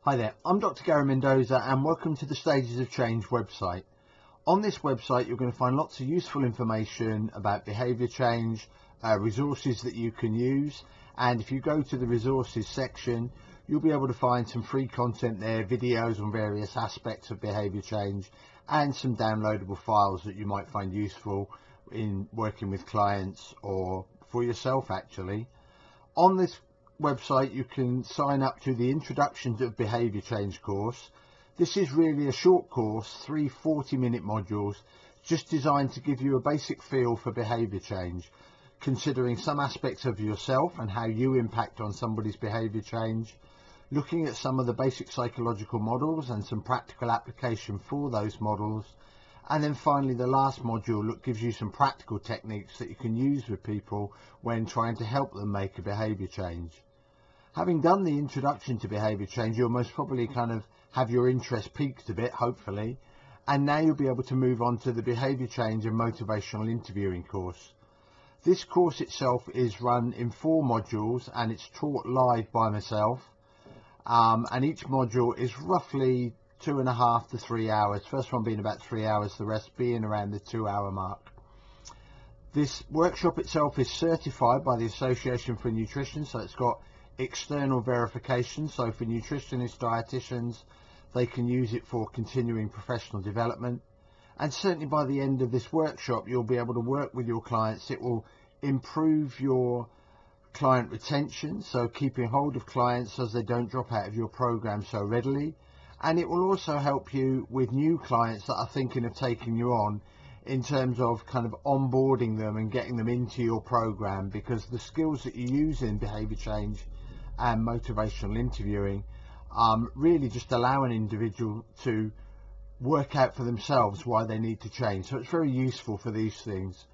Hi there, I'm Dr. Gary Mendoza and welcome to the Stages of Change website. On this website you're going to find lots of useful information about behaviour change, resources that you can use, and if you go to the resources section you'll be able to find some free content there, videos on various aspects of behaviour change and some downloadable files that you might find useful in working with clients or for yourself actually. On this website you can sign up to the Introduction to Behaviour Change course. This is really a short course, 3 40-minute modules, just designed to give you a basic feel for behaviour change, considering some aspects of yourself and how you impact on somebody's behaviour change, looking at some of the basic psychological models and some practical application for those models, and then finally the last module gives you some practical techniques that you can use with people when trying to help them make a behaviour change. Having done the introduction to behaviour change, you'll most probably kind of have your interest piqued a bit, hopefully, and now you'll be able to move on to the behaviour change and motivational interviewing course. This course itself is run in 4 modules and it's taught live by myself, and each module is roughly 2.5 to 3 hours, first one being about 3 hours, the rest being around the 2-hour mark. This workshop itself is certified by the Association for Nutrition, so it's got external verification, so for nutritionists, dietitians, they can use it for continuing professional development. And certainly by the end of this workshop you'll be able to work with your clients. It will improve your client retention, so keeping hold of clients as they don't drop out of your program so readily, and it will also help you with new clients that are thinking of taking you on, in terms of kind of onboarding them and getting them into your program, because the skills that you use in behaviour change and motivational interviewing really just allow an individual to work out for themselves why they need to change. So it's very useful for these things.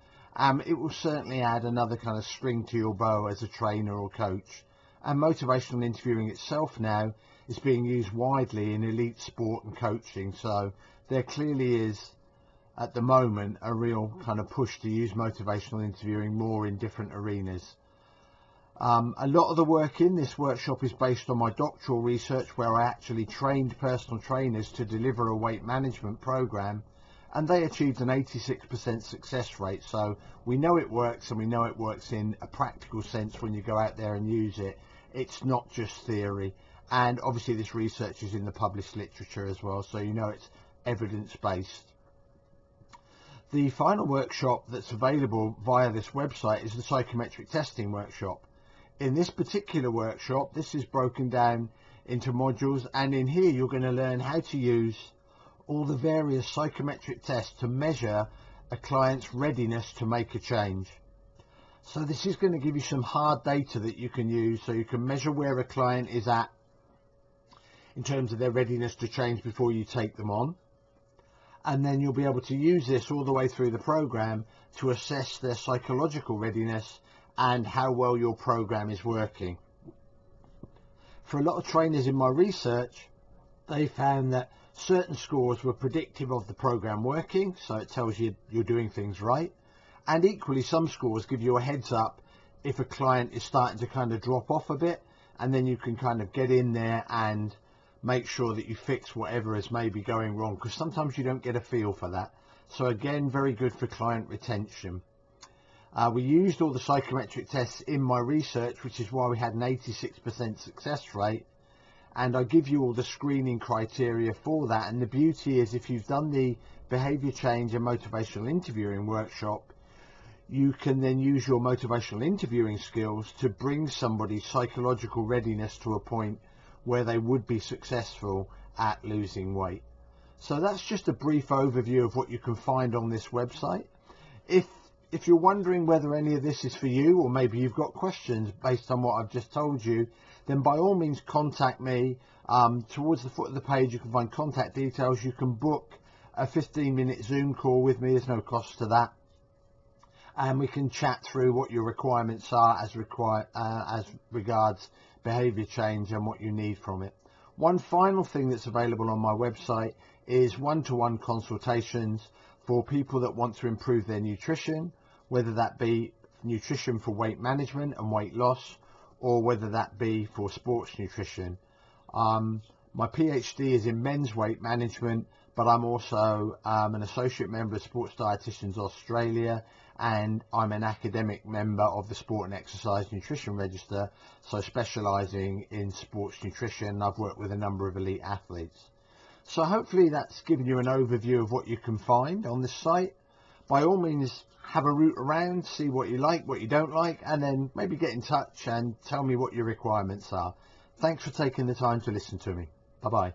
It will certainly add another kind of string to your bow as a trainer or coach. And motivational interviewing itself now is being used widely in elite sport and coaching, so there clearly is at the moment a real kind of push to use motivational interviewing more in different arenas. A lot of the work in this workshop is based on my doctoral research, where I actually trained personal trainers to deliver a weight management program, and they achieved an 86% success rate. So we know it works, and we know it works in a practical sense when you go out there and use it. It's not just theory, and obviously this research is in the published literature as well, so you know it's evidence-based. The final workshop that's available via this website is the psychometric testing workshop. In this particular workshop, this is broken down into modules, and in here you're going to learn how to use all the various psychometric tests to measure a client's readiness to make a change. So this is going to give you some hard data that you can use, so you can measure where a client is at in terms of their readiness to change before you take them on. And then you'll be able to use this all the way through the program to assess their psychological readiness and how well your program is working. For a lot of trainers in my research, they found that certain scores were predictive of the program working, so it tells you you're doing things right, and equally some scores give you a heads up if a client is starting to kind of drop off a bit, and then you can kind of get in there and make sure that you fix whatever is maybe going wrong, because sometimes you don't get a feel for that. So again, very good for client retention. We used all the psychometric tests in my research, which is why we had an 86% success rate, and I give you all the screening criteria for that. And the beauty is, if you've done the behaviour change and motivational interviewing workshop, you can then use your motivational interviewing skills to bring somebody's psychological readiness to a point where they would be successful at losing weight. So that's just a brief overview of what you can find on this website. If you're wondering whether any of this is for you, or maybe you've got questions based on what I've just told you, then by all means contact me. Towards the foot of the page you can find contact details. You can book a 15-minute Zoom call with me. There's no cost to that, and we can chat through what your requirements are as regards behaviour change and what you need from it. One final thing that's available on my website is one-to-one consultations for people that want to improve their nutrition, whether that be nutrition for weight management and weight loss, or whether that be for sports nutrition. My PhD is in men's weight management, but I'm also an associate member of Sports Dietitians Australia, and I'm an academic member of the Sport and Exercise Nutrition Register, so specialising in sports nutrition. I've worked with a number of elite athletes. So hopefully that's given you an overview of what you can find on this site. By all means, have a root around, see what you like, what you don't like, and then maybe get in touch and tell me what your requirements are. Thanks for taking the time to listen to me. Bye-bye.